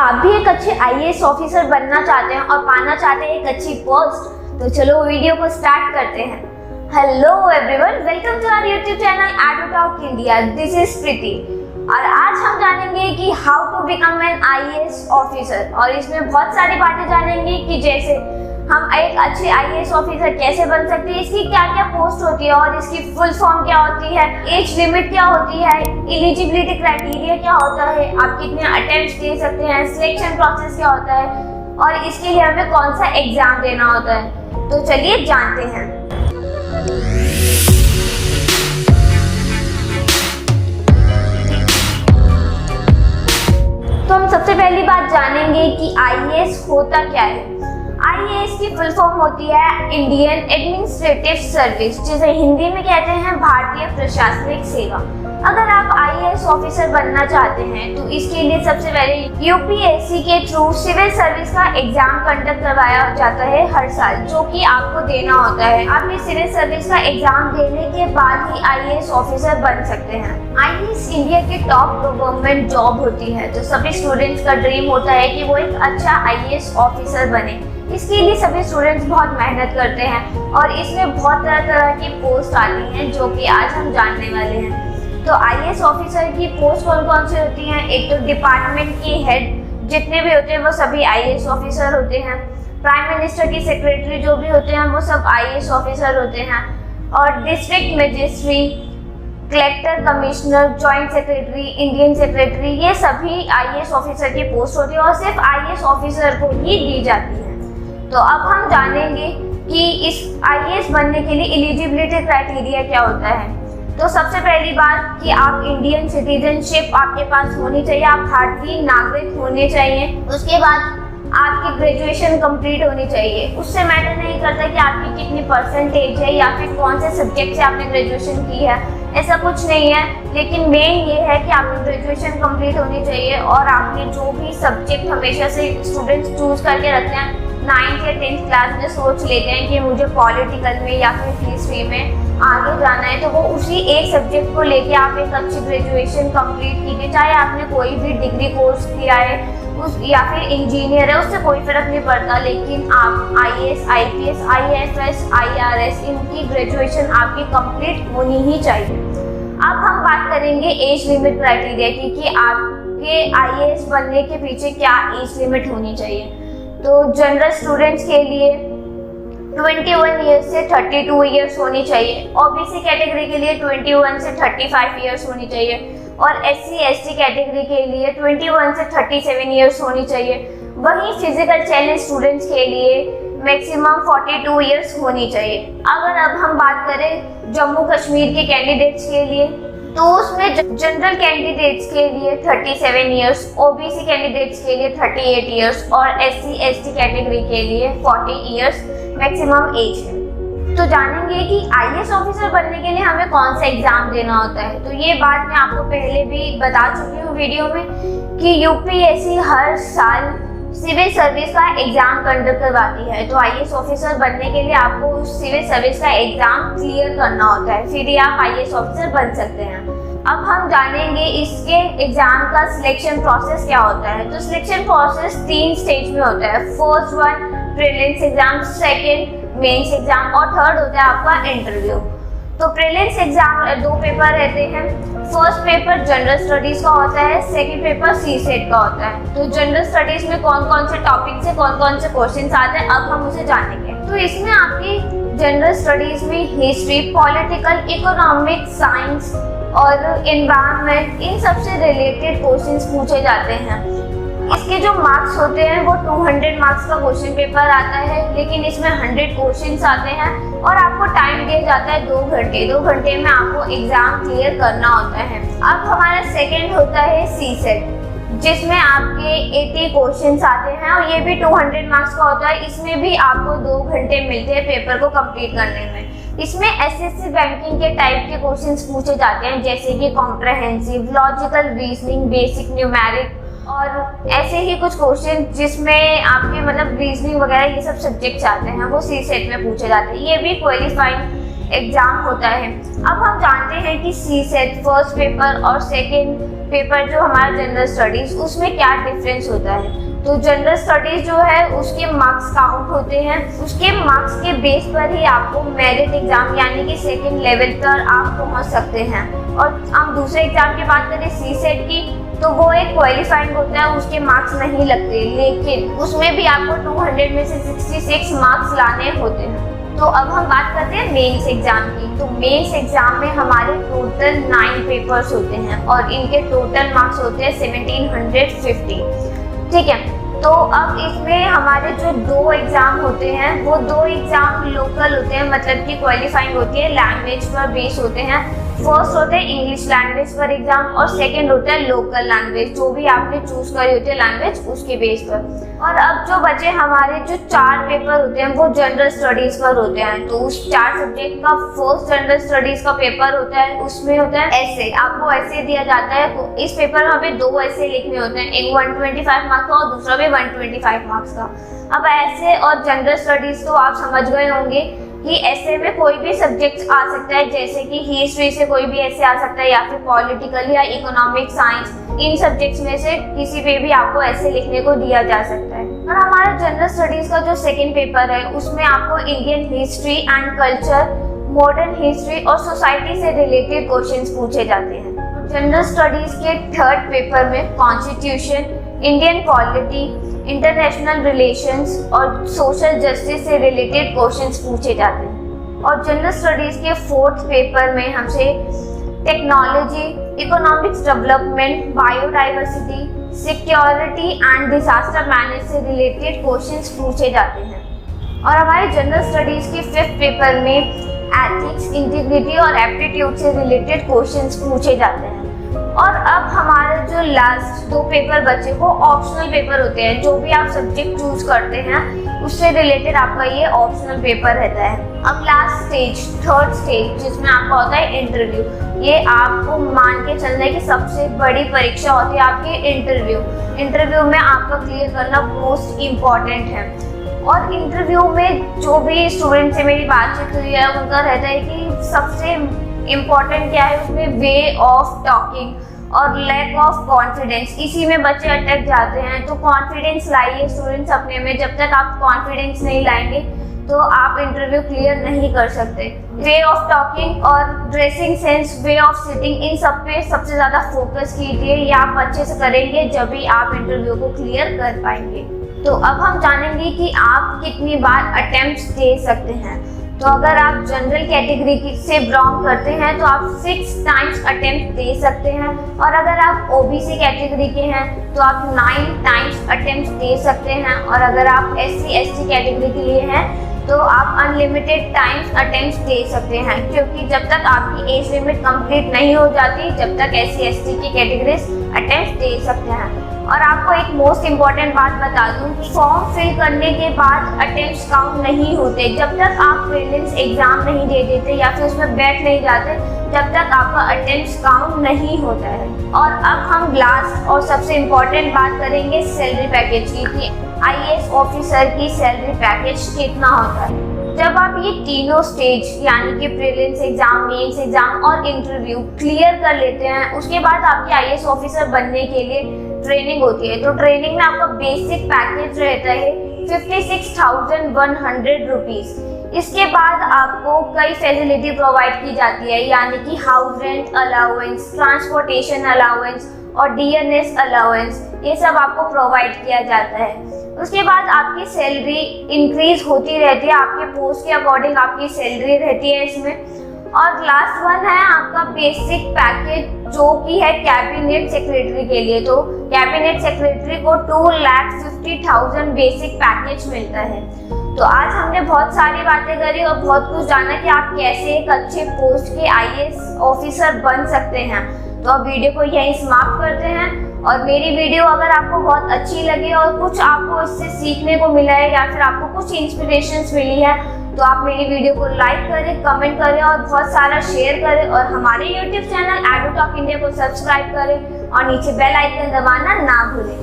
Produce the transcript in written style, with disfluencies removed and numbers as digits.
आप भी एक अच्छे आईएएस ऑफिसर बनना चाहते हैं और पाना चाहते हैं एक अच्छी पोस्ट, तो चलो वीडियो को स्टार्ट करते हैं। Hello everyone, welcome to our YouTube channel edutalk India. This is Preeti और आज हम जानेंगे कि how to become an IAS officer. और इसमें बहुत सारी बातें जानेंगे कि जैसे हम एक अच्छे आईएएस ऑफिसर कैसे बन सकते हैं, इसकी क्या क्या पोस्ट होती है और इसकी फुल फॉर्म क्या होती है, एज लिमिट क्या होती है, एलिजिबिलिटी क्राइटेरिया क्या होता है, आप कितने अटेम्प्ट्स दे सकते हैं, सिलेक्शन प्रोसेस क्या होता है और इसके लिए हमें कौन सा एग्जाम देना होता है। तो चलिए जानते हैं। तो हम सबसे पहली बात जानेंगे कि आईएएस होता क्या है। आईएएस की फुल फॉर्म होती है इंडियन एडमिनिस्ट्रेटिव सर्विस, जिसे हिंदी में कहते हैं भारतीय प्रशासनिक सेवा। अगर आप आईएएस ऑफिसर बनना चाहते हैं तो इसके लिए सबसे पहले यूपीएससी के थ्रू सिविल सर्विस का एग्जाम कंडक्ट करवाया जाता है हर साल, जो कि आपको देना होता है। आप इस सिविल सर्विस का एग्जाम देने के बाद ही आईएएस ऑफिसर बन सकते हैं। आईएएस इंडिया की टॉप गवर्नमेंट जॉब होती है, तो सभी स्टूडेंट्स का ड्रीम होता है कि वो एक अच्छा आईएएस ऑफिसर बने। इसके लिए सभी स्टूडेंट्स बहुत मेहनत करते हैं और इसमें बहुत तरह तरह की पोस्ट आती हैं, जो कि आज हम जानने वाले हैं। तो आईएएस ऑफिसर की पोस्ट कौन कौन सी होती हैं? एक तो डिपार्टमेंट की हेड जितने भी होते हैं वो सभी आईएएस ऑफिसर होते हैं। प्राइम मिनिस्टर की सेक्रेटरी जो भी होते हैं वो सब आईएएस ऑफिसर होते हैं। और district magistrate, collector, commissioner, joint secretary, Indian secretary, ये सभी आईएएस ऑफिसर की पोस्ट होती है और सिर्फ आईएएस ऑफिसर को ही दी जाती है। तो अब हम जानेंगे कि इस आईएएस बनने के लिए एलिजिबिलिटी क्राइटेरिया क्या होता है। तो सबसे पहली बात कि आप इंडियन सिटीजनशिप आपके पास होनी चाहिए, आप भारतीय नागरिक होने चाहिए। उसके बाद आपकी ग्रेजुएशन कंप्लीट होनी चाहिए। उससे मैटर नहीं करता कि आपकी कितनी परसेंटेज है या फिर कौन से सब्जेक्ट से आपने ग्रेजुएशन की है, ऐसा कुछ नहीं है। लेकिन मेन ये है कि आपकी ग्रेजुएशन कंप्लीट होनी चाहिए और आपने जो भी सब्जेक्ट हमेशा से स्टूडेंट्स चूज करके रखते हैं, 9th या 10th क्लास में सोच लेते हैं कि मुझे पॉलिटिकल में या फिर हिस्ट्री में आगे जाना है, तो वो उसी एक सब्जेक्ट को लेके आप एक अच्छी ग्रेजुएशन कंप्लीट कीजिए। चाहे आपने कोई भी डिग्री कोर्स किया है या फिर इंजीनियर है, उससे कोई फर्क नहीं पड़ता। लेकिन आप आईएएस, आईपीएस, आईएफएस, आईआरएस, इनकी ग्रेजुएशन आपकी कंप्लीट होनी ही चाहिए। अब हम बात करेंगे एज लिमिट क्राइटेरिया की कि आपके आईएएस बनने के पीछे क्या एज लिमिट होनी चाहिए। तो जनरल स्टूडेंट्स के लिए 21 ईयर्स से 32 ईयर्स होनी चाहिए। ओबीसी कैटेगरी के लिए 21 से 35 ईयर्स होनी चाहिए और एससी एसटी कैटेगरी के लिए 21 से 37 ईयर्स होनी चाहिए। वहीं फिजिकल चैलेंज स्टूडेंट्स के लिए मैक्सिमम 42 ईयर्स होनी चाहिए। अगर अब हम बात करें जम्मू कश्मीर के कैंडिडेट्स के लिए, तो उसमें जनरल कैंडिडेट्स के लिए 37 ईयर्स, ओबीसी कैंडिडेट्स के लिए 38 ईयर्स और एससी एसटी कैटेगरी के लिए 40 ईयर्स मैक्सिमम एज है। तो जानेंगे कि आईएएस ऑफिसर बनने के लिए हमें कौन सा एग्जाम देना होता है। तो ये बात मैं आपको पहले भी बता चुकी हूँ वीडियो में कि यूपीएससी हर साल सिविल सर्विस का एग्जाम कंडक्ट करवाती है। तो आईएएस ऑफिसर बनने के लिए आपको उस सिविल सर्विस का एग्जाम क्लियर करना होता है, फिर ही आप आईएएस ऑफिसर बन सकते हैं। अब हम जानेंगे इसके एग्जाम का सिलेक्शन प्रोसेस क्या होता है। तो सिलेक्शन प्रोसेस 3 स्टेज में होता है। First one prelims exam, second mains exam और थर्ड होता है आपका इंटरव्यू। तो प्रीलिम्स एग्जाम 2 पेपर रहते हैं। फर्स्ट पेपर जनरल स्टडीज का होता है, सेकंड पेपर सीसेट का होता है। तो जनरल स्टडीज में कौन कौन से टॉपिक से कौन कौन से क्वेश्चंस आते हैं, अब हम उसे जानेंगे। तो इसमें आपकी जनरल स्टडीज में हिस्ट्री, पॉलिटिकल, इकोनॉमिक, साइंस और एनवायरनमेंट, इन सबसे रिलेटेड क्वेश्चंस पूछे जाते हैं। इसके जो मार्क्स होते हैं वो 200 मार्क्स का क्वेश्चन पेपर आता है, लेकिन इसमें 100 क्वेश्चंस आते हैं और आपको टाइम दिया जाता है 2 घंटे। 2 घंटे में आपको एग्जाम क्लियर करना होता है। अब हमारा सेकंड होता है सीसेट, जिसमें आपके 80 क्वेश्चंस आते हैं और ये भी 200 मार्क्स का होता है। इसमें भी आपको 2 घंटे मिलते हैं पेपर को कंप्लीट करने में। इसमें एसएससी बैंकिंग के टाइप के क्वेश्चंस पूछे जाते हैं, जैसे कि comprehensive, logical reasoning, basic numeric और ऐसे ही कुछ क्वेश्चन जिसमें आपके मतलब रीजनिंग वगैरह ये सब सब्जेक्ट्स आते हैं, वो सीसेट में पूछे जाते हैं। ये भी क्वालिफाइंग एग्जाम होता है। अब हम जानते हैं कि सीसेट फर्स्ट पेपर और सेकेंड पेपर जो हमारा जनरल स्टडीज, उसमें क्या डिफरेंस होता है। तो जनरल स्टडीज जो है उसके मार्क्स काउंट होते हैं, उसके मार्क्स के बेस पर ही आपको मेरिट एग्जाम यानी कि सेकेंड लेवल पर आप पहुंच सकते हैं। और हम दूसरे एग्जाम की बात करें सीसेट की, तो वो एक क्वालिफाइंग होता है, उसके मार्क्स नहीं लगते, लेकिन उसमें भी आपको 200 में से 66 मार्क्स लाने होते हैं। तो अब हम बात करते हैं मेंस एग्जाम की। तो मेंस एग्जाम में हमारे टोटल 9 पेपर्स होते हैं और इनके टोटल मार्क्स होते हैं 1750। ठीक है, तो अब इसमें हमारे जो 2 एग्जाम होते हैं वो 2 एग्जाम लोकल होते हैं, मतलब कि क्वालिफाइंग होती है, लैंग्वेज पर बेस होते हैं। फर्स्ट होता है इंग्लिश लैंग्वेज पर एग्जाम और सेकंड होता है लोकल लैंग्वेज, जो भी आपने चूज करी होती है लैंग्वेज उसके बेस पर। और अब जो बचे हमारे जो 4 पेपर होते हैं वो जनरल स्टडीज पर होते हैं। तो उस 4 सब्जेक्ट का फर्स्ट जनरल स्टडीज का पेपर होता है, उसमें होता है ऐसे, आपको ऐसे दिया जाता है। तो इस पेपर में हमें 2 ऐसे लिखने होते हैं, एक 125 मार्क्स का और दूसरा भी 125 मार्क्स का। अब ऐसे और जनरल स्टडीज तो आप समझ गए होंगे कि ऐसे में कोई भी सब्जेक्ट आ सकता है, जैसे कि हिस्ट्री से कोई भी ऐसे आ सकता है या फिर पॉलिटिकल या इकोनॉमिक साइंस, इन सब्जेक्ट्स में से किसी पे भी आपको ऐसे लिखने को दिया जा सकता है। और हमारा जनरल स्टडीज का जो सेकंड पेपर है उसमें आपको Indian history and culture, modern history और सोसाइटी से रिलेटेड क्वेश्चंस पूछे जाते हैं। जनरल स्टडीज के थर्ड पेपर में constitution, Indian polity, international relations और सोशल जस्टिस से रिलेटेड क्वेश्चंस पूछे जाते हैं। और जनरल स्टडीज के फोर्थ पेपर में हमसे technology, economics development, biodiversity, security and disaster manage से रिलेटेड क्वेश्चंस पूछे जाते हैं। और हमारे जनरल स्टडीज के फिफ्थ पेपर में एथिक्स, इंटीग्रिटी और एप्टीट्यूड से रिलेटेड क्वेश्चंस पूछे जाते हैं। और अब हमारे जो लास्ट 2 पेपर बचे वो ऑप्शनल पेपर होते हैं, जो भी आप सब्जेक्ट चूज करते हैं उससे रिलेटेड आपका ये ऑप्शनल पेपर रहता है। अब लास्ट स्टेज, थर्ड स्टेज, जिसमें आपका होता है इंटरव्यू। ये आपको मान के चलना है कि सबसे बड़ी परीक्षा होती है आपकी इंटरव्यू। इंटरव्यू में आपका क्लियर करना मोस्ट इम्पॉर्टेंट है। और इंटरव्यू में जो भी स्टूडेंट से मेरी बातचीत हुई है उनका रहता है कि सबसे इम्पॉर्टेंट क्या है उसमें, वे ऑफ टॉकिंग और लैक ऑफ कॉन्फिडेंस। इसी में बच्चे अटक जाते हैं। तो कॉन्फिडेंस लाइए स्टूडेंट्स अपने में। जब तक आप कॉन्फिडेंस नहीं लाएंगे तो आप इंटरव्यू क्लियर नहीं कर सकते। वे ऑफ टॉकिंग और dressing sense, way of sitting, इन सब पे सबसे ज़्यादा फोकस कीजिए। ये आप अच्छे से करेंगे जब भी आप इंटरव्यू को क्लियर कर पाएंगे। तो अब हम जानेंगे कि आप कितनी बार अटेम्प्ट्स दे सकते हैं। तो अगर आप जनरल कैटेगरी से बिलोंग करते हैं तो आप 6 टाइम्स अटेम्प्ट दे सकते हैं। और अगर आप ओबीसी कैटेगरी के हैं तो आप 9 टाइम्स अटेम्प्ट दे सकते हैं। और अगर आप SC/ST कैटेगरी के लिए हैं तो आप अनलिमिटेड टाइम्स अटेम्प्ट दे सकते हैं, क्योंकि जब तक आपकी एज लिमिट कंप्लीट नहीं हो जाती जब तक SC/ST की कैटेगरीज अटेम्प्ट दे सकते हैं। और आपको एक मोस्ट इम्पॉर्टेंट बात बता दूं, फॉर्म फिल करने के बाद अटेम्प्ट्स काउंट नहीं होते। जब तक आप प्रीलिम्स एग्जाम नहीं दे देते या फिर उसमें बैठ नहीं जाते जब तक आपका अटेम्प्ट्स काउंट नहीं होता है। और अब हम लास्ट और सबसे इम्पॉर्टेंट बात करेंगे सैलरी पैकेज की, कि IAS ऑफिसर की सैलरी पैकेज कितना होता है। जब आप ये तीनों स्टेज यानी कि प्रीलिम्स एग्जाम, मेंस एग्जाम और इंटरव्यू क्लियर कर लेते हैं, उसके बाद आपके IAS ऑफिसर बनने के लिए ट्रेनिंग होती है। तो ट्रेनिंग में आपका बेसिक पैकेज रहता है 56,100 रुपीज। इसके बाद आपको कई फैसिलिटी प्रोवाइड की जाती है, यानी कि house rent allowance, transportation allowance और DNS अलाउंस, ये सब आपको प्रोवाइड किया जाता है। उसके बाद आपकी सैलरी इंक्रीज होती रहती है, आपके पोस्ट के अकॉर्डिंग आपकी सैलरी रहती है इसमें। और लास्ट वन है आपका बेसिक पैकेज, जो कि है कैबिनेट सेक्रेटरी के लिए। तो कैबिनेट सेक्रेटरी को 2,50,000 बेसिक पैकेज मिलता है। तो आज हमने बहुत सारी बातें करी और बहुत कुछ जाना कि आप कैसे एक अच्छे पोस्ट के IAS ऑफिसर बन सकते हैं। तो अब वीडियो को यहीं समाप्त करते हैं। और मेरी वीडियो अगर आपको बहुत अच्छी लगी और कुछ आपको इससे सीखने को मिला है या फिर आपको कुछ इंस्पिरेशंस मिली है तो आप मेरी वीडियो को लाइक करें, कमेंट करें और बहुत सारा शेयर करें। और हमारे YouTube चैनल एडुटॉक इंडिया को सब्सक्राइब करें और नीचे बेल आइकन दबाना ना भूलें।